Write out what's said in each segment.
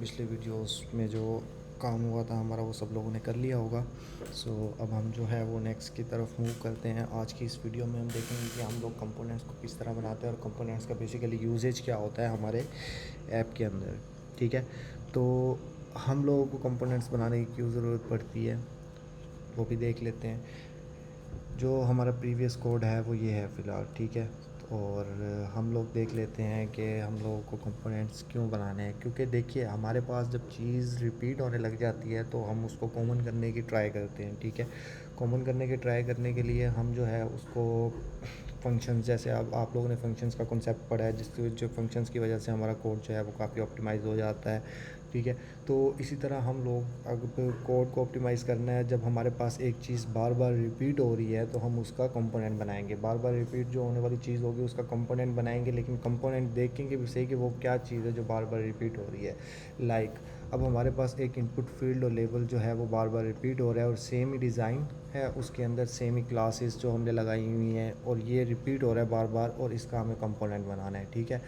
पिछले वीडियोस में जो काम हुआ था हमारा वो सब लोगों ने कर लिया होगा। अब हम जो है वो नेक्स्ट की तरफ मूव करते हैं। आज की इस वीडियो में हम देखेंगे कि हम लोग कंपोनेंट्स को किस तरह बनाते हैं और कंपोनेंट्स का बेसिकली यूजेज क्या होता है हमारे ऐप के अंदर। ठीक है, तो हम लोगों को कंपोनेंट्स बनाने की क्यों ज़रूरत पड़ती है वो भी देख लेते हैं। जो हमारा प्रीवियस कोड है वो ये है फ़िलहाल, ठीक है। और हम लोग देख लेते हैं कि हम लोगों को कंपोनेंट्स क्यों बनाने हैं, क्योंकि देखिए हमारे पास जब चीज़ रिपीट होने लग जाती है तो हम उसको कॉमन करने की ट्राई करते हैं। ठीक है, कॉमन करने की ट्राई करने के लिए हम जो है उसको फंक्शंस, जैसे अब आप लोगों ने फंक्शंस का कॉन्सेप्ट पढ़ा है, जिसकी जो फंक्शंस की वजह से हमारा कोड जो है वो काफ़ी ऑप्टिमाइज़ हो जाता है। ठीक है, तो इसी तरह हम लोग अगर कोड को ऑप्टिमाइज़ करना है, जब हमारे पास एक चीज़ बार बार रिपीट हो रही है तो हम उसका कंपोनेंट बनाएंगे। बार बार रिपीट जो होने वाली चीज़ होगी उसका कंपोनेंट बनाएंगे, लेकिन कंपोनेंट देखेंगे भी सही कि वो क्या चीज़ है जो बार बार रिपीट हो रही है। अब हमारे पास एक इनपुट फील्ड और लेबल जो है वो बार बार रिपीट हो रहा है और सेम ही डिज़ाइन है, उसके अंदर सेम ही क्लासेस जो हमने लगाई हुई हैं और ये रिपीट हो रहा है बार बार, और इसका हमें कंपोनेंट बनाना है। ठीक है,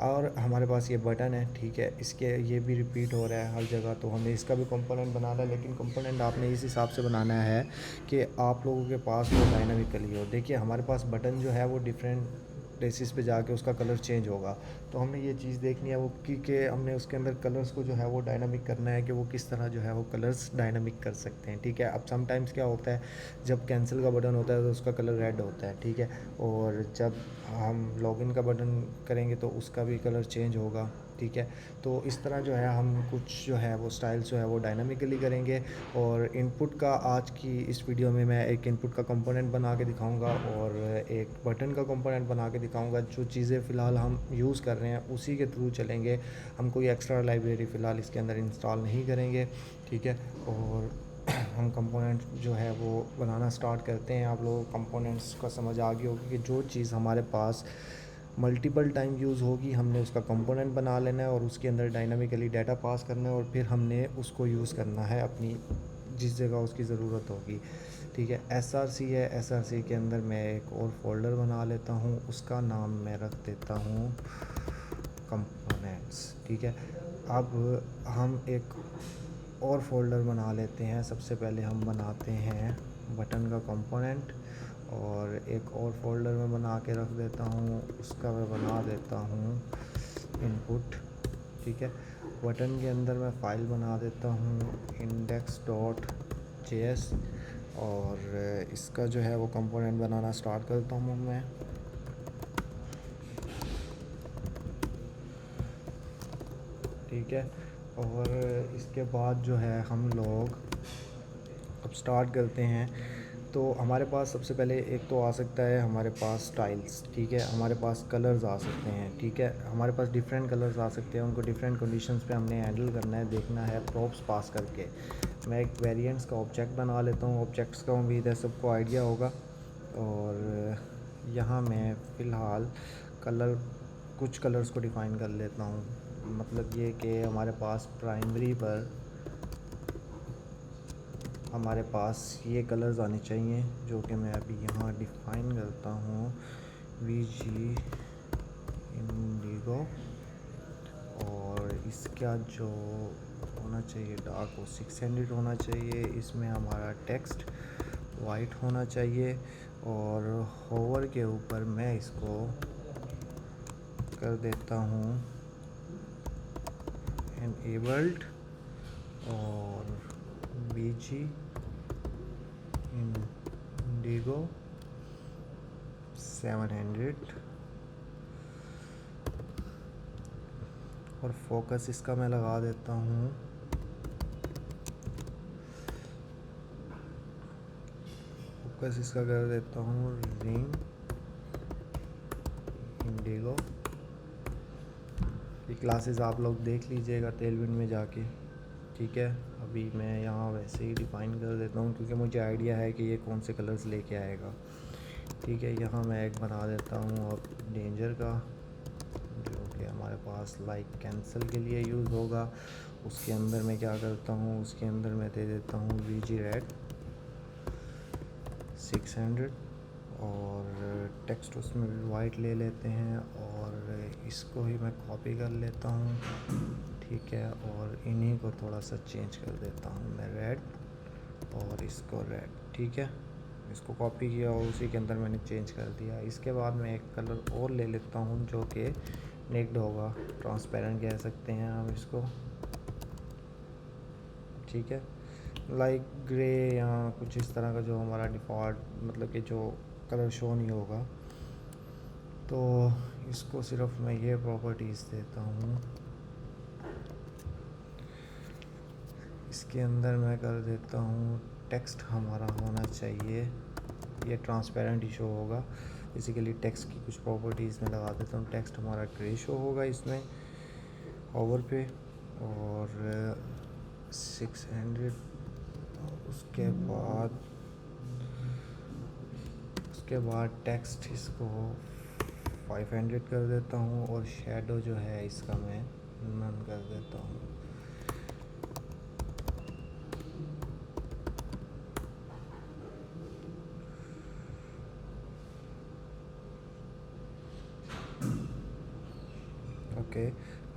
और हमारे पास ये बटन है, ठीक है, इसके ये भी रिपीट हो रहा है हर जगह, तो हमें इसका भी कंपोनेंट बनाना है। लेकिन कंपोनेंट आपने इस हिसाब से बनाना है कि आप लोगों के पास वो डायनामिकली हो। देखिए हमारे पास बटन जो है वो डिफरेंट प्लेसेस पे जाके उसका कलर चेंज होगा, तो हमने ये चीज़ देखनी है वो कि हमने उसके अंदर कलर्स को जो है वो डायनामिक करना है कि वो किस तरह जो है वो कलर्स डायनामिक कर सकते हैं। ठीक है, अब समटाइम्स क्या होता है, जब कैंसिल का बटन होता है तो उसका कलर रेड होता है। ठीक है, और जब हम लॉगिन का बटन करेंगे तो उसका भी कलर चेंज होगा। ठीक है, तो इस तरह जो है हम कुछ जो है वो स्टाइल्स जो है वो डायनामिकली करेंगे। और इनपुट का आज की इस वीडियो में मैं एक इनपुट का कंपोनेंट बना के दिखाऊंगा और एक बटन का कंपोनेंट बना के दिखाऊंगा। जो चीज़ें फ़िलहाल हम यूज़ कर रहे हैं उसी के थ्रू चलेंगे, हम कोई एक्स्ट्रा लाइब्रेरी फ़िलहाल इसके अंदर इंस्टॉल नहीं करेंगे। ठीक है, और हम कंपोनेंट जो है वो बनाना स्टार्ट करते हैं। आप लोगों को कंपोनेंट्स का समझ आ गई होगी कि जो चीज़ हमारे पास मल्टीपल टाइम यूज़ होगी हमने उसका कंपोनेंट बना लेना है और उसके अंदर डायनामिकली डाटा पास करना है और फिर हमने उसको यूज़ करना है अपनी जिस जगह उसकी ज़रूरत होगी। ठीक है, SRC है, SRC के अंदर मैं एक और फोल्डर बना लेता हूँ, उसका नाम मैं रख देता हूँ कंपोनेंट्स। ठीक है, अब हम एक और फोल्डर बना लेते हैं। सबसे पहले हम बनाते हैं बटन का कंपोनेंट और एक और फोल्डर में बना के रख देता हूँ, उसका मैं बना देता हूँ इनपुट। ठीक है, बटन के अंदर मैं फ़ाइल बना देता हूँ index.js और इसका जो है वो कंपोनेंट बनाना स्टार्ट करता हूँ मैं। ठीक है, और इसके बाद जो है हम लोग अब स्टार्ट करते हैं। तो हमारे पास सबसे पहले एक तो आ सकता है हमारे पास स्टाइल्स। ठीक है, हमारे पास कलर्स आ सकते हैं। ठीक है, हमारे पास डिफरेंट कलर्स आ सकते हैं, उनको डिफरेंट कंडीशंस पे हमने हैंडल करना है, देखना है प्रॉप्स पास करके। मैं एक वेरिएंट्स का ऑब्जेक्ट बना लेता हूँ, ऑब्जेक्ट्स का उम्मीद है सबको आइडिया होगा। और यहाँ मैं फ़िलहाल कलर कुछ कलर्स को डिफ़ाइन कर लेता हूँ। मतलब ये कि हमारे पास प्राइमरी पर हमारे पास ये कलर्स आने चाहिए, जो कि मैं अभी यहाँ डिफ़ाइन करता हूँ VG इंडिगो। और इसका जो होना चाहिए डार्क वो 600 होना चाहिए। इसमें हमारा टेक्स्ट वाइट होना चाहिए और होवर के ऊपर मैं इसको कर देता हूँ एनेबल्ड और VG इंडिगो 700 और फोकस इसका मैं लगा देता हूँ फोकस इसका कर देता हूँ रिंग इंडिगो। ये क्लासेस आप लोग देख लीजिएगा टेलविंड में जाके। ठीक है, अभी मैं यहाँ वैसे ही डिफ़ाइन कर देता हूँ क्योंकि मुझे आइडिया है कि ये कौन से कलर्स लेके आएगा। ठीक है, यहाँ मैं एक बना देता हूँ अब डेंजर का, जो कि हमारे पास लाइक कैंसिल के लिए यूज़ होगा। उसके अंदर मैं क्या करता हूँ, उसके अंदर मैं दे देता हूँ VG रेड 600 और टेक्स्ट उसमें भी वाइट ले लेते हैं और इसको ही मैं कॉपी कर लेता हूँ। ठीक है। और इन्हीं को थोड़ा सा चेंज कर देता हूँ मैं रेड, और इसको रेड, ठीक है। इसको कॉपी किया और उसी के अंदर मैंने चेंज कर दिया। इसके बाद मैं एक कलर और ले लेता हूँ जो कि नेक्ड होगा, ट्रांसपेरेंट कह सकते हैं हम इसको, ठीक है। लाइक ग्रे या कुछ इस तरह का जो हमारा डिफ़ॉल्ट, मतलब कि जो कलर शो नहीं होगा। तो इसको सिर्फ मैं ये प्रॉपर्टीज़ देता हूँ। इसके अंदर मैं कर देता हूँ टेक्स्ट हमारा होना चाहिए, ये ट्रांसपेरेंट ही शो होगा। बेसिकली टेक्स्ट की कुछ प्रॉपर्टीज़ में लगा देता हूँ। टेक्स्ट हमारा ग्रे शो होगा इसमें ओवर पे, और 600। उसके बाद टेक्स्ट इसको 500 कर देता हूँ, और शेडो जो है इसका मैं नन कर देता हूँ। ओके,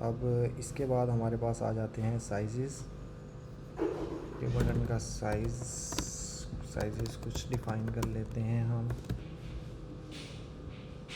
अब इसके बाद हमारे पास आ जाते हैं साइज़। ये बटन का साइज़ कुछ डिफ़ाइन कर लेते हैं हम।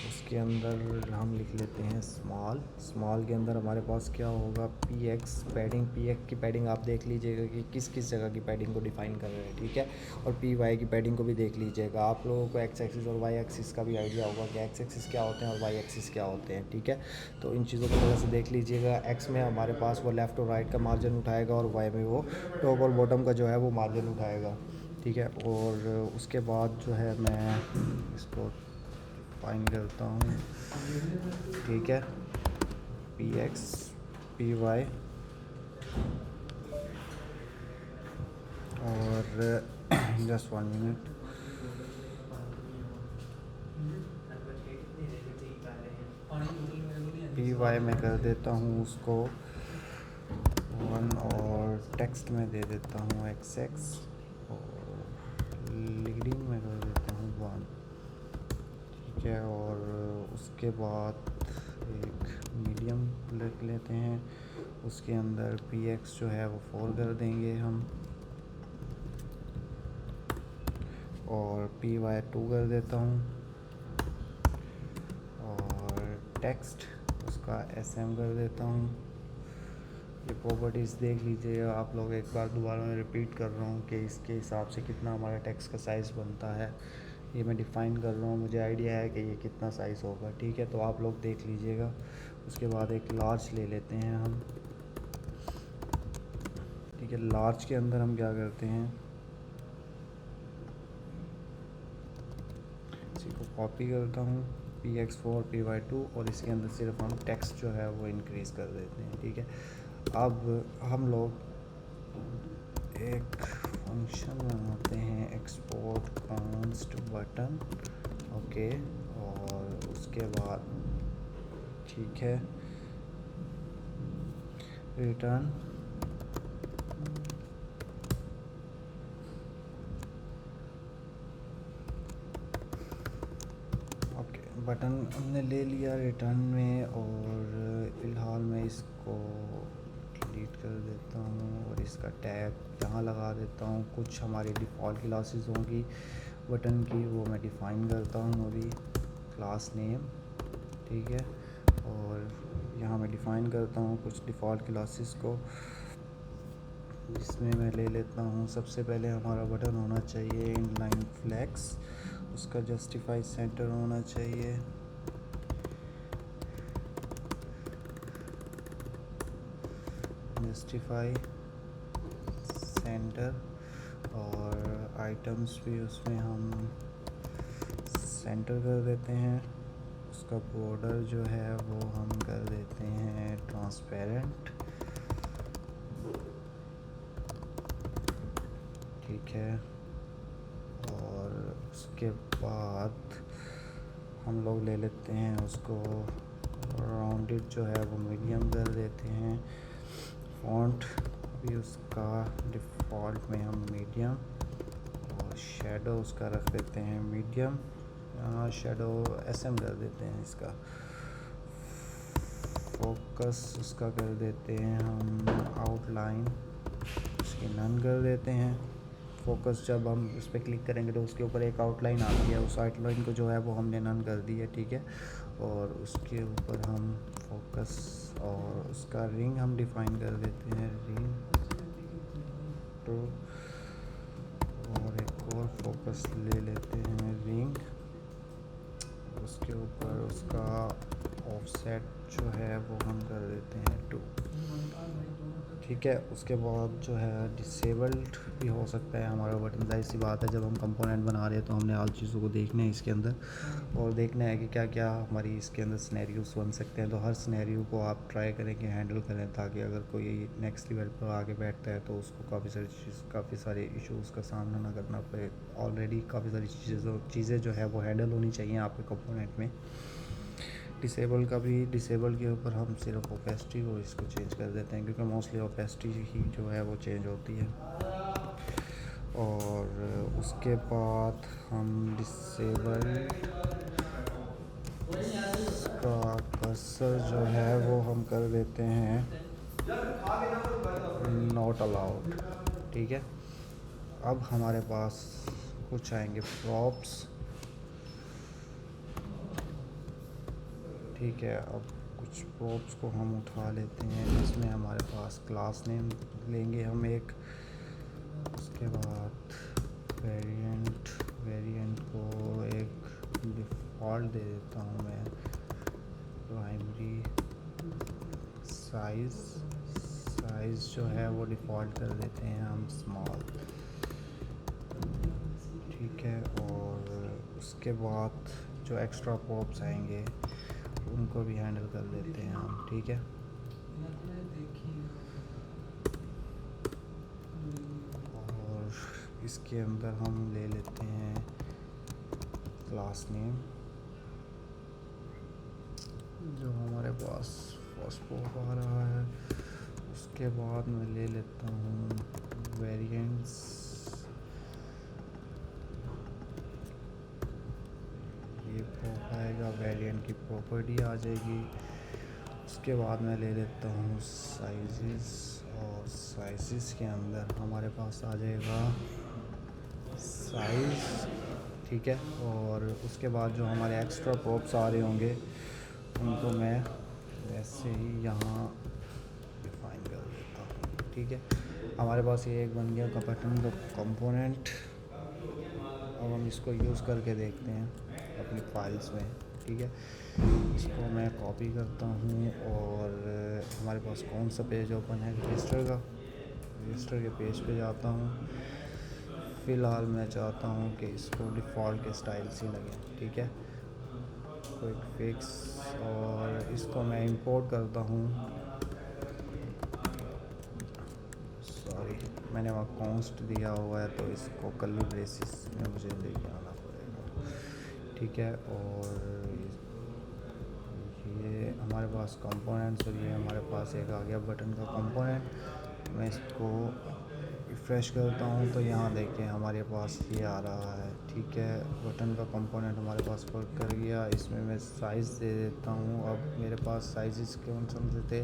उसके अंदर हम लिख लेते हैं स्मॉल के अंदर हमारे पास क्या होगा, px पैडिंग। px की पैडिंग आप देख लीजिएगा कि किस किस जगह की पैडिंग को डिफ़ाइन कर रहे हैं, ठीक है। और py की पैडिंग को भी देख लीजिएगा। आप लोगों को x एक्सिस और y एक्सिस का भी आइडिया होगा कि x एक्सिस क्या होते हैं और y एक्सिस क्या होते हैं, ठीक है। तो इन चीज़ों को थोड़ा सा देख लीजिएगा। x में हमारे पास वो लेफ़्ट और राइट का मार्जिन उठाएगा, और y में वो टॉप और बॉटम का जो है वो मार्जिन उठाएगा, ठीक है। और उसके बाद जो है मैं इसको फाइन करता हूँ, ठीक है। px py और जस्ट 1 मिनट। py में कर देता हूँ उसको 1, और टेक्स्ट में दे देता हूँ xx, और लीडिंग में कर देता हूँ 1, ठीक है। और उसके बाद एक मीडियम लिख लेते हैं। उसके अंदर px जो है वो 4 कर देंगे हम, और py 2 कर देता हूँ, और टेक्स्ट उसका sm कर देता हूँ। ये प्रॉपर्टीज़ देख लीजिएगा आप लोग। एक बार दोबारा मैं रिपीट कर रहा हूँ कि इसके हिसाब से कितना हमारा टेक्स्ट का साइज़ बनता है। ये मैं डिफ़ाइन कर रहा हूँ, मुझे आइडिया है कि ये कितना साइज़ होगा, ठीक है। तो आप लोग देख लीजिएगा। उसके बाद एक लार्ज ले लेते हैं हम, ठीक है। लार्ज के अंदर हम क्या करते हैं, इसी को कॉपी करता हूँ, px4 py2, और इसके अंदर सिर्फ हम टेक्स्ट जो है वो इंक्रीज़ कर देते हैं, ठीक है। अब हम लोग एक फंक्शन बनाते हैं, एक्सपोर्ट कॉन्स्ट बटन, ओके। और उसके बाद ठीक है, रिटर्न बटन हमने ले लिया रिटर्न में। और फ़िलहाल मैं इसको डिलीट कर देता हूँ, और इसका टैग यहाँ लगा देता हूँ। कुछ हमारी डिफ़ॉल्ट क्लासेस होंगी बटन की, वो मैं डिफ़ाइन करता हूँ अभी, क्लास नेम, ठीक है। और यहाँ मैं डिफ़ाइन करता हूँ कुछ डिफ़ॉल्ट क्लासेस को, जिसमें मैं ले लेता हूँ। सबसे पहले हमारा बटन होना चाहिए इनलाइन फ्लेक्स, उसका जस्टिफाई सेंटर होना चाहिए, जस्टिफाई सेंटर। और आइटम्स भी उसमें हम सेंटर कर देते हैं। उसका बॉर्डर जो है वो हम कर देते हैं ट्रांसपेरेंट, ठीक है। और उसके बाद हम लोग ले लेते हैं उसको राउंडेड जो है वो मीडियम कर देते हैं। फॉन्ट भी उसका डिफ़ॉल्ट में हम मीडियम, और शेडो उसका रख देते हैं मीडियम, शेडो एसएम कर देते हैं इसका। फोकस फोकस उसका कर देते हैं हम आउटलाइन, उसकी नन कर देते हैं। फोकस जब हम उस पर क्लिक करेंगे तो उसके ऊपर एक आउटलाइन आती है, उस आउटलाइन को जो है वो हमने नन कर दी है, ठीक है। और उसके ऊपर हम फोकस और उसका रिंग हम डिफ़ाइन कर देते हैं, रिंग तो, और एक और फोकस ले लेते हैं रिंग, उसके ऊपर उसका ऑफसेट जो है वो हम कर देते हैं 2, ठीक है। उसके बाद जो है डिसेबल्ड भी हो सकता है हमारा बटन, जाहिर सी बात है जब हम कंपोनेंट बना रहे हैं तो हमने हर चीज़ों को देखना है इसके अंदर, और देखना है कि क्या क्या हमारी इसके अंदर सिनेरियोस बन सकते हैं। तो हर सिनेरियो को आप ट्राई करें कि हैंडल करें, ताकि अगर कोई नेक्स्ट लेवल पर आगे बैठता है तो उसको काफ़ी सारे इश्यूज़ का सामना ना करना पड़े। ऑलरेडी काफ़ी सारी चीज़ें जो है वो हैंडल होनी चाहिए आपके कंपोनेंट में। डिसेबल का भी, डिसेबल के ऊपर हम सिर्फ ओपेसिटी को इसको चेंज कर देते हैं, क्योंकि मोस्टली ओपेसिटी ही जो है वो चेंज होती है। और उसके बाद हम डिसेबल का कर्सर जो है वो हम कर देते हैं नॉट अलाउड, ठीक है। अब हमारे पास कुछ आएंगे प्रॉप्स, ठीक है। अब कुछ प्रॉप्स को हम उठा लेते हैं, जिसमें हमारे पास क्लास नेम लेंगे हम एक, उसके बाद वेरिएंट को एक डिफ़ॉल्ट दे देता हूँ मैं, प्राइमरी साइज़ जो है वो डिफ़ॉल्ट कर देते हैं हम स्मॉल, ठीक है। और उसके बाद जो एक्स्ट्रा प्रॉप्स आएंगे उनको भी हैंडल कर लेते हैं हम, ठीक है। और इसके अंदर हम ले लेते हैं क्लास नेम, जो हमारे पास फर्स्ट प्रॉप आ रहा है। उसके बाद मैं ले लेता हूँ वेरिएंट्स, ये प्रॉप आएगा, वेरिएंट की प्रॉपर्टी आ जाएगी। उसके बाद मैं ले लेता हूँ साइज़, और साइज़ के अंदर हमारे पास आ जाएगा साइज़, ठीक है। और उसके बाद जो हमारे एक्स्ट्रा प्रॉप्स आ रहे होंगे उनको मैं वैसे ही यहाँ डिफाइन कर देता हूँ, ठीक है। हमारे पास ये एक बन गया का बटन का कंपोनेंट। अब हम इसको यूज़ करके देखते हैं अपनी फाइल्स में, ठीक है। इसको मैं कॉपी करता हूँ, और हमारे पास कौन सा पेज ओपन है, रजिस्टर के पेज पे जाता हूँ। फ़िलहाल मैं चाहता हूँ कि इसको डिफ़ॉल्ट के स्टाइल से लगे, ठीक है, क्विक फिक्स। और इसको मैं इंपोर्ट करता हूँ, सॉरी मैंने वहाँ कॉन्स्ट दिया हुआ है तो इसको कर्ली ब्रेसिस में मुझे लेके आना पड़ेगा, ठीक है। और ये हमारे पास कंपोनेंट्स, और ये हमारे पास एक आ गया बटन का कंपोनेंट। मैं इसको रिफ़्रेश करता हूँ तो यहाँ देखिए हमारे पास ये आ रहा है, ठीक है। बटन का कंपोनेंट हमारे पास वर्क कर गया। इसमें मैं साइज़ दे देता हूँ। अब मेरे पास साइज़ कौन सा थे,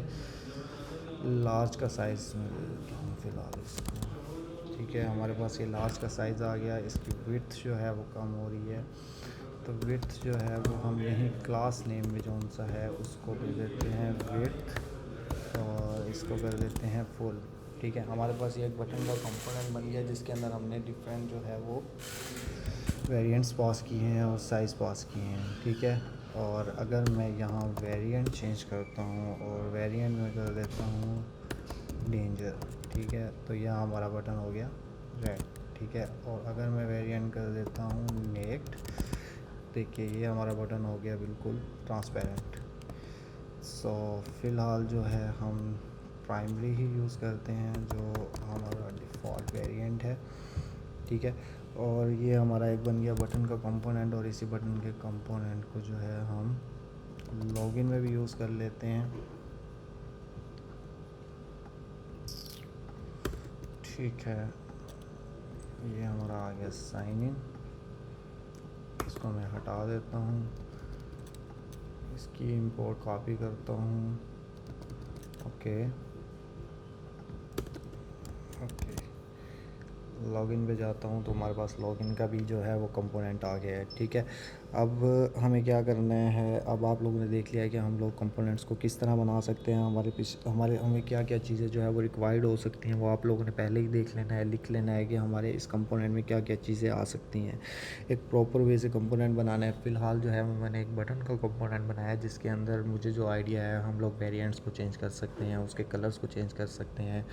लार्ज का साइज़ में दे देता हूँ फ़िलहाल इसको, ठीक है। हमारे पास ये लार्ज का साइज़ आ गया। इसकी विड्थ जो है वो कम हो रही है, तो विड्थ जो है वो हम यहीं क्लास नेम में जौन सा है उसको दे देते हैं विड्थ, और इसको कर देते हैं फुल, ठीक है। हमारे पास ये एक बटन का कंपोनेंट बन गया जिसके अंदर हमने डिफरेंट जो है वो वेरिएंट्स पास किए हैं और साइज़ पास किए हैं, ठीक है। और अगर मैं यहाँ वेरिएंट चेंज करता हूँ और वेरिएंट में कर देता हूँ डेंजर, ठीक है, तो यहाँ हमारा बटन हो गया रेड, ठीक है। और अगर मैं वेरिएंट कर देता हूँ नेक्ड, देखिए ये हमारा बटन हो गया बिल्कुल ट्रांसपेरेंट। सो फ़िलहाल जो है हम प्राइमरी ही यूज़ करते हैं, जो हमारा डिफ़ॉल्ट वेरिएंट है, ठीक है। और ये हमारा एक बन गया बटन का कंपोनेंट, और इसी बटन के कंपोनेंट को जो है हम लॉगिन में भी यूज़ कर लेते हैं, ठीक है। ये हमारा आ गया साइन इन, इसको मैं हटा देता हूँ, इसकी इंपोर्ट कॉपी करता हूँ, ओके ओके, लॉगिन पे जाता हूँ तो हमारे पास लॉगिन का भी जो है वो कंपोनेंट आ गया है। ठीक है, अब हमें क्या करना है, अब आप लोगों ने देख लिया है कि हम लोग कंपोनेंट्स को किस तरह बना सकते हैं, हमें क्या क्या चीज़ें जो है वो रिक्वायर्ड हो सकती हैं, वो आप लोगों ने पहले ही देख लेना है, लिख लेना है कि हमारे इस कंपोनेंट में क्या क्या चीज़ें आ सकती हैं। एक प्रॉपर वे से कंपोनेंट बनाना है। फ़िलहाल जो है मैंने एक बटन का कंपोनेंट बनाया है, जिसके अंदर मुझे जो आइडिया है, हम लोग वेरिएंट्स को चेंज कर सकते हैं, उसके कलर्स को चेंज कर सकते हैं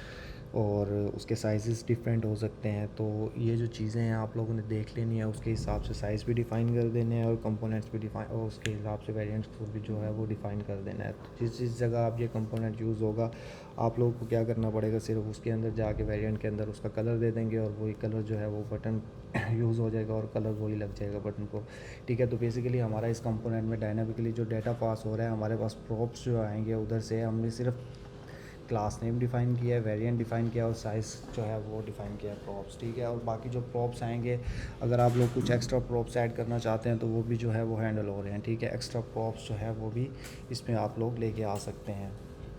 और उसके साइज़ डिफरेंट हो सकते हैं। तो ये जो चीज़ें हैं आप लोगों ने देख लेनी है, उसके हिसाब से साइज़ भी डिफ़ाइन कर देने हैं और कंपोनेंट्स भी डिफ़ाइन, और उसके हिसाब से वेरिएंट्स को भी जो है वो डिफ़ाइन कर देना है। तो जिस जिस जगह आप ये कंपोनेंट यूज़ होगा, आप लोगों को क्या करना पड़ेगा, सिर्फ उसके अंदर जाके वेरिएंट के अंदर उसका कलर दे देंगे और वही कलर जो है वो बटन यूज़ हो जाएगा और कलर वही लग जाएगा बटन को। ठीक है, तो बेसिकली हमारा इस कंपोनेंट में डायनामिकली जो डाटा पास हो रहा है, हमारे पास प्रॉप्स जो आएंगे उधर से, हमने सिर्फ क्लास नेम डिफ़ाइन किया है, वेरिएंट डिफ़ाइन किया और साइज़ जो है वो डिफ़ाइन किया है, प्रॉप्स। ठीक है, और बाकी जो प्रॉप्स आएंगे, अगर आप लोग कुछ एक्स्ट्रा प्रॉप्स ऐड करना चाहते हैं तो वो भी जो है वो हैंडल हो रहे हैं। ठीक है, एक्स्ट्रा प्रॉप्स जो है वो भी इसमें आप लोग लेके आ सकते हैं।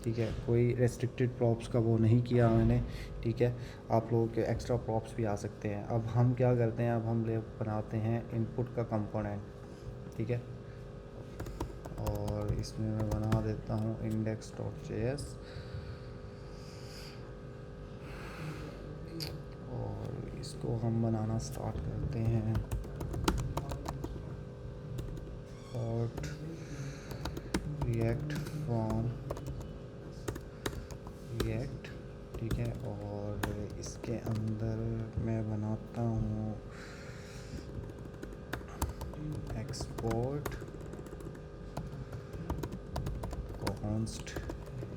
ठीक है, कोई रेस्ट्रिक्टेड प्रॉप्स का वो नहीं किया मैंने। ठीक है, आप लोगों के एक्स्ट्रा प्रॉप्स भी आ सकते हैं। अब हम क्या करते हैं, अब हम ले बनाते हैं इनपुट का कंपोनेंट। ठीक है, और इसमें मैं बना देता हूँ index.js और इसको हम बनाना स्टार्ट करते हैं। और रिएक्ट फ्रॉम रिएक्ट। ठीक है, और इसके अंदर मैं बनाता हूँ एक्सपोर्ट कॉन्स्ट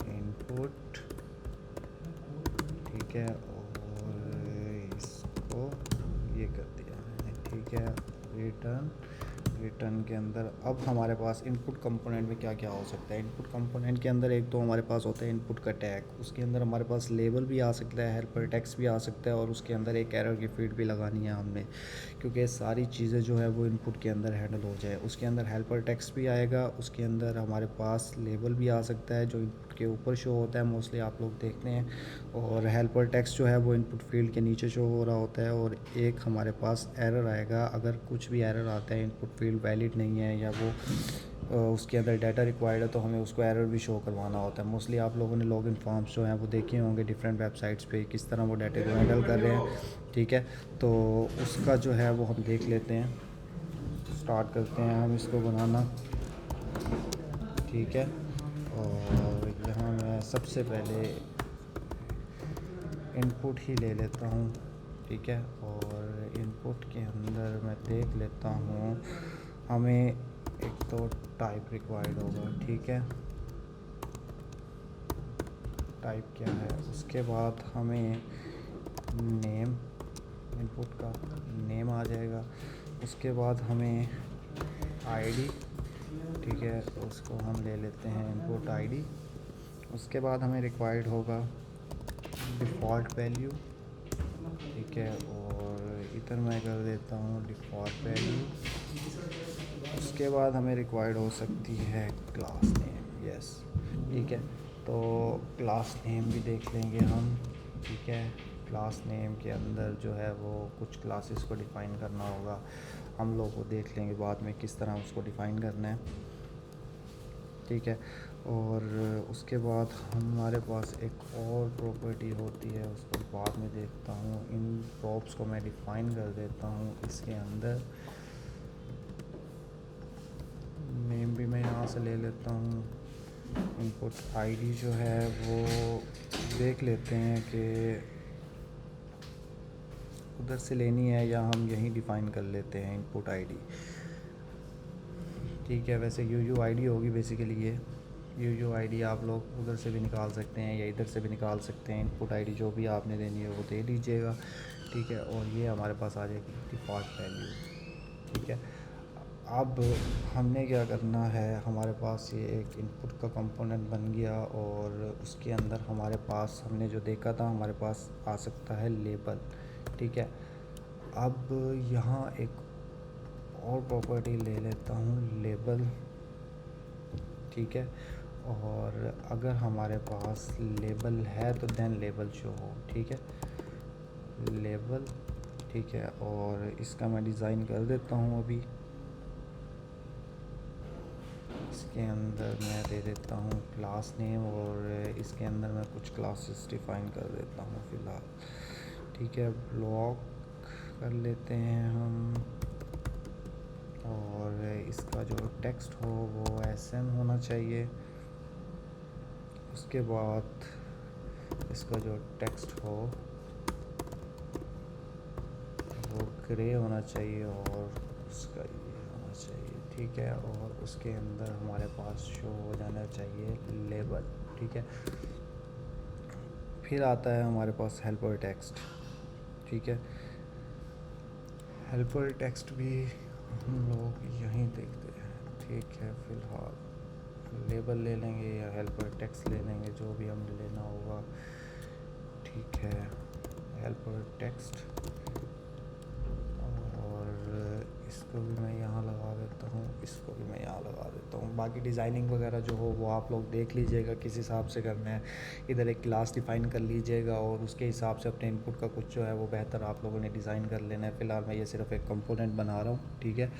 इनपुट। ठीक है, और इसको ये कर दिया मैंने। ठीक है, रिटर्न के अंदर अब हमारे पास इनपुट कंपोनेंट में क्या क्या हो सकता है। इनपुट कंपोनेंट के अंदर एक तो हमारे पास होता है इनपुट का टैग, उसके अंदर हमारे पास लेबल भी आ सकता है, हेल्पर टेक्स्ट भी आ सकता है और उसके अंदर एक एरर की फीड भी लगानी है हमने, क्योंकि सारी चीज़ें जो है वो इनपुट के अंदर हैंडल हो जाए। उसके अंदर हेल्पर टेक्स्ट भी आएगा, उसके अंदर हमारे पास लेबल भी आ सकता है जो इनपुट के ऊपर शो होता है, मोस्टली आप लोग देखते हैं, और हेल्पर टेक्स्ट जो है वो इनपुट फील्ड के नीचे शो हो रहा होता है। और एक हमारे पास एरर आएगा, अगर कुछ भी एरर आता है, इनपुट फील्ड वैलिड नहीं है या वो उसके अंदर डाटा रिक्वायर्ड है, तो हमें उसको एरर भी शो करवाना होता है। मोस्टली आप लोगों ने लॉगिन फॉर्म्स जो हैं वो देखे होंगे डिफरेंट वेबसाइट्स पे, किस तरह वो डाटा को हैंडल कर रहे हैं। ठीक है, तो उसका जो है वो हम देख लेते हैं, स्टार्ट करते हैं हम इसको बनाना। ठीक है, और यहाँ मैं सबसे पहले इनपुट ही ले लेता हूँ। ठीक है, और इनपुट के अंदर मैं देख लेता हूँ, हमें एक तो टाइप रिक्वायर्ड होगा। ठीक है, टाइप क्या है, उसके बाद हमें नेम, इनपुट का नेम आ जाएगा। उसके बाद हमें आईडी। ठीक है, उसको हम ले लेते हैं इनपुट आईडी। उसके बाद हमें रिक्वायर्ड होगा डिफ़ॉल्ट वैल्यू। ठीक है, और इधर मैं कर देता हूँ डिफ़ॉल्ट वैल्यू। उसके बाद हमें रिक्वायर्ड हो सकती है क्लास नेम। यस, ठीक है, तो क्लास नेम भी देख लेंगे हम। ठीक है, क्लास नेम के अंदर जो है वो कुछ क्लासेस को डिफ़ाइन करना होगा, हम लोग वो देख लेंगे बाद में किस तरह उसको डिफ़ाइन करना है। ठीक है, और उसके बाद हमारे पास एक और प्रॉपर्टी होती है, उसको बाद में देखता हूँ। इन प्रॉप्स को मैं डिफ़ाइन कर देता हूँ इसके अंदर। नेम भी मैं यहाँ से ले लेता हूँ। इनपुट आईडी जो है वो देख लेते हैं कि उधर से लेनी है या हम यहीं डिफ़ाइन कर लेते हैं इनपुट आईडी। ठीक है, वैसे यू आईडी होगी बेसिकली ये। यू आईडी आप लोग उधर से भी निकाल सकते हैं या इधर से भी निकाल सकते हैं। इनपुट आईडी जो भी आपने देनी है वो दे दीजिएगा। ठीक है, और ये हमारे पास आ जाएगी डिफ़ॉल्ट वैल्यू। ठीक है, अब हमने क्या करना है, हमारे पास ये एक इनपुट का कंपोनेंट बन गया और उसके अंदर हमारे पास हमने जो देखा था, हमारे पास आ सकता है लेबल। ठीक है, अब यहाँ एक और प्रॉपर्टी ले लेता हूँ लेबल। ठीक है, और अगर हमारे पास लेबल है तो देन लेबल शो हो, ठीक है, लेबल, ठीक है। और इसका मैं डिज़ाइन कर देता हूँ अभी। इसके अंदर मैं दे देता हूँ क्लास नेम, और इसके अंदर मैं कुछ क्लासेस डिफ़ाइन कर देता हूँ फ़िलहाल, ठीक है। ब्लॉक कर लेते हैं हम, और इसका जो टेक्स्ट हो वो SM होना चाहिए। उसके बाद इसका जो टेक्स्ट हो वो ग्रे होना चाहिए, और उसका ये होना चाहिए, ठीक है। और उसके अंदर हमारे पास शो हो जाना चाहिए लेबल, ठीक है। फिर आता है हमारे पास हेल्पर टेक्स्ट, ठीक है। हेल्पर टेक्स्ट भी हम लोग यहीं देखते हैं, ठीक है। फ़िलहाल लेबल ले लेंगे या हेल्पर टेक्स्ट ले लेंगे, जो भी हमें लेना होगा, ठीक है। हेल्पर टेक्स्ट, और इसको भी मैं यहाँ लगा देता हूँ, इसको भी मैं यहाँ लगा देता हूँ। बाकी डिज़ाइनिंग वगैरह जो हो वो आप लोग देख लीजिएगा किस हिसाब से करना है। इधर एक क्लास डिफ़ाइन कर लीजिएगा, और उसके हिसाब से अपने इनपुट का कुछ जो है वो बेहतर आप लोगों ने डिज़ाइन कर लेना है। फ़िलहाल मैं ये सिर्फ एक कंपोनेंट बना रहा हूँ, ठीक है।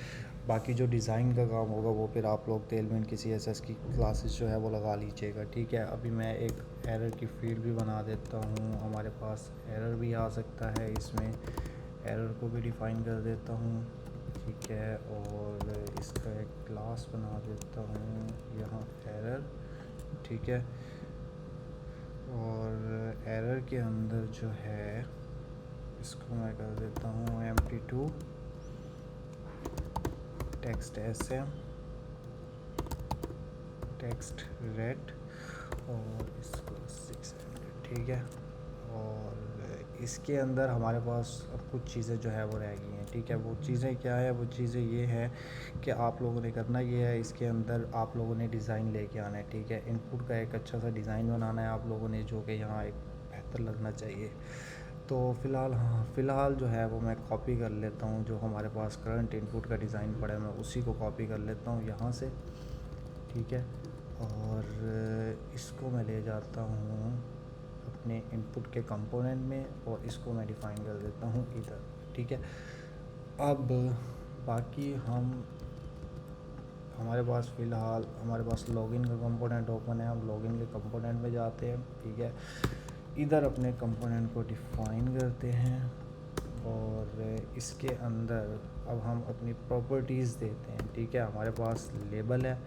बाकी जो डिज़ाइन का काम होगा वो फिर आप लोग टेलमेंट की CSS की क्लासेस जो है वो लगा लीजिएगा, ठीक है। अभी मैं एक एरर की फील्ड भी बना देता हूँ, हमारे पास एरर भी आ सकता है इसमें, एरर को भी डिफ़ाइन कर देता हूँ, ठीक है। और इसका एक क्लास बना देता हूँ यहाँ एरर, ठीक है। और एरर के अंदर जो है इसको मैं कर देता हूँ empty2 text SM text red, और इसको 600, ठीक है। और इसके अंदर हमारे पास अब कुछ चीज़ें जो है वो रह गई हैं, ठीक है। वो चीज़ें क्या है, वो चीज़ें ये हैं कि आप लोगों ने करना ये है, इसके अंदर आप लोगों ने डिज़ाइन लेके आना है, ठीक है। इनपुट का एक अच्छा सा डिज़ाइन बनाना है आप लोगों ने, जो कि यहाँ एक बेहतर लगना चाहिए। तो फ़िलहाल जो है वो मैं कॉपी कर लेता हूँ, जो हमारे पास करंट इनपुट का डिज़ाइन पड़ा है मैं उसी को कॉपी कर लेता हूँ यहाँ से, ठीक है। और इसको मैं ले जाता हूँ अपने इनपुट के कंपोनेंट में, और इसको मैं डिफ़ाइन कर देता हूँ इधर, ठीक है। अब बाकी हमारे पास फ़िलहाल हमारे पास लॉगिन का कंपोनेंट ओपन है, हम लॉगिन के कंपोनेंट में जाते हैं, ठीक है। इधर अपने कंपोनेंट को डिफ़ाइन करते हैं, और इसके अंदर अब हम अपनी प्रॉपर्टीज़ देते हैं, ठीक है। हमारे पास लेबल है,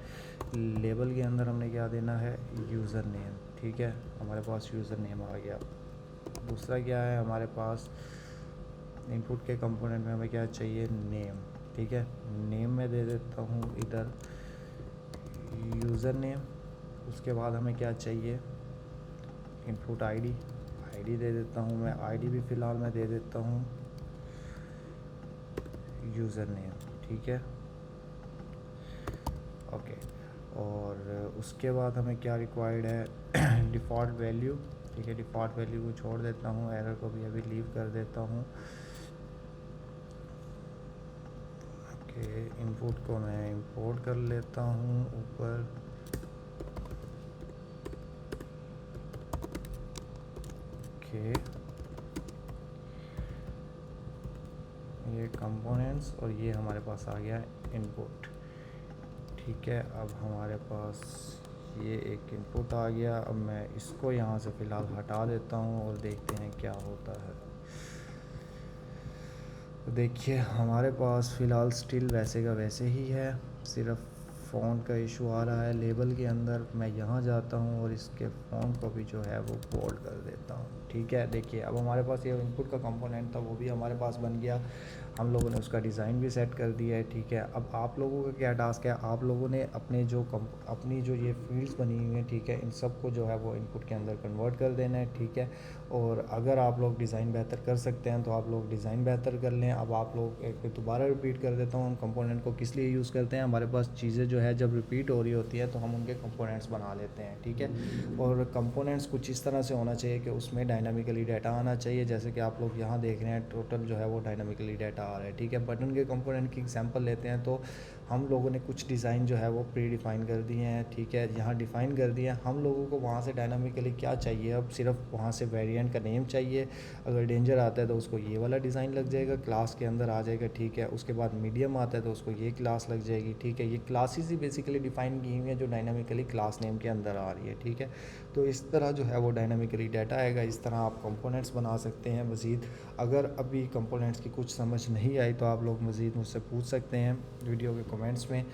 लेबल के अंदर हमने क्या देना है, यूज़र नेम, ठीक है। हमारे पास यूज़र नेम आ गया। दूसरा क्या है हमारे पास, इनपुट के कंपोनेंट में हमें क्या चाहिए, नेम, ठीक है। नेम में दे देता हूँ इधर यूज़र नेम। उसके बाद हमें क्या चाहिए, इनपुट आईडी दे देता हूँ मैं, आईडी भी फ़िलहाल मैं दे देता हूँ यूज़र नेम, ठीक है, ओके। और उसके बाद हमें क्या रिक्वायर्ड है, डिफ़ॉल्ट वैल्यू, ठीक है। डिफ़ॉल्ट वैल्यू को छोड़ देता हूँ, एरर को भी अभी लीव कर देता हूँ, ओके। इनपुट को मैं इंपोर्ट कर लेता हूँ ऊपर, ओके। ये कंपोनेंट्स, और ये हमारे पास आ गया इनपुट, ठीक है। अब हमारे पास ये एक इनपुट आ गया। अब मैं इसको यहाँ से फ़िलहाल हटा देता हूँ, और देखते हैं क्या होता है। तो देखिए हमारे पास फ़िलहाल स्टिल वैसे का वैसे ही है, सिर्फ फ़ॉन्ट का इशू आ रहा है। लेबल के अंदर मैं यहाँ जाता हूँ, और इसके फ़ॉन्ट को भी जो है वो बोल्ड कर देता हूँ, ठीक है। देखिए अब हमारे पास ये इनपुट का कंपोनेंट था वो भी हमारे पास बन गया, हम लोगों ने उसका डिज़ाइन भी सेट कर दिया है, ठीक है। अब आप लोगों का क्या टास्क है, आप लोगों ने अपनी जो ये फील्ड्स बनी हुई हैं, ठीक है, इन सब को जो है वो इनपुट के अंदर कन्वर्ट कर देना है, ठीक है। और अगर आप लोग डिज़ाइन बेहतर कर सकते हैं तो आप लोग डिज़ाइन बेहतर कर लें। अब आप लोग एक दोबारा रिपीट कर देता हूँ, हम कंपोनेंट को किस लिए यूज़ करते हैं, हमारे पास चीज़ें जो है जब रिपीट हो रही होती है तो हम उनके कंपोनेंट्स बना लेते हैं, ठीक है। और कंपोनेंट्स कुछ इस तरह से होना चाहिए कि उसमें डायनामिकली डाटा आना चाहिए, जैसे कि आप लोग यहाँ देख रहे हैं टोटल जो है वो डायनामिकली डाटा आ रहा है, ठीक है। बटन के कंपोनेंट की एग्जांपल लेते हैं तो हम लोगों ने कुछ डिज़ाइन जो है वो प्री डिफ़ाइन कर दिए हैं, ठीक है, यहाँ डिफ़ाइन कर दिए हैं। हम लोगों को वहाँ से डायनामिकली क्या चाहिए, अब सिर्फ वहाँ से वेरिएंट का नेम चाहिए। अगर डेंजर आता है तो उसको ये वाला डिज़ाइन लग जाएगा, क्लास के अंदर आ जाएगा, ठीक है। उसके बाद मीडियम आता है तो उसको ये क्लास लग जाएगी, ठीक है। ये क्लासेस ही बेसिकली डिफ़ाइन की हुई हैं जो डायनामिकली क्लास नेम के अंदर आ रही है, ठीक है। तो इस तरह जो है वो डायनामिकली डाटा आएगा। इस तरह आप कंपोनेंट्स बना सकते हैं। मज़ीद अगर अभी कंपोनेंट्स की कुछ समझ नहीं आई तो आप लोग मज़ीद मुझसे पूछ सकते हैं वीडियो के कमेंट्स में।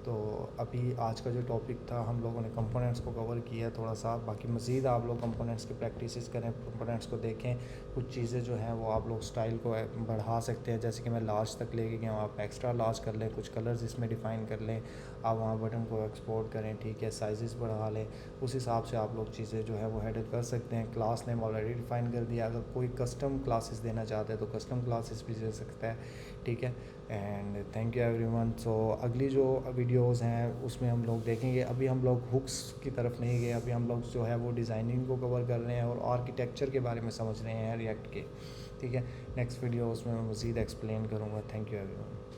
तो अभी आज का जो टॉपिक था हम लोगों ने कंपोनेंट्स को कवर किया थोड़ा सा। बाकी मज़ीद आप लोग कंपोनेंट्स की प्रैक्टिस करें, कंपोनेंट्स को देखें। कुछ चीज़ें जो हैं वो आप लोग स्टाइल को बढ़ा सकते हैं, जैसे कि मैं लार्ज तक लेके गया हूँ, आप एक्स्ट्रा लार्ज कर लें, कुछ कलर्स इसमें डिफ़ाइन कर लें, आप वहाँ बटन को एक्सपोर्ट करें, ठीक है, साइज़ बढ़ा लें। उस हिसाब से आप लोग चीज़ें जो है वो हैंडल कर सकते हैं। क्लास नेम ऑलरेडी डिफ़ाइन कर दिया। अगर कोई कस्टम क्लासेस देना चाहता है तो कस्टम क्लासेस भी दे सकता है, ठीक है। And thank you everyone. So अगली जो वीडियोस हैं उसमें हम लोग देखेंगे। अभी हम लोग हुक्स की तरफ नहीं गए, अभी हम लोग जो है वो डिज़ाइनिंग को कवर कर रहे हैं और आर्किटेक्चर के बारे में समझ रहे हैं रिएक्ट के, ठीक है। नेक्स्ट वीडियो उसमें मैं मज़ीद एक्सप्लेन करूँगा। Thank you everyone.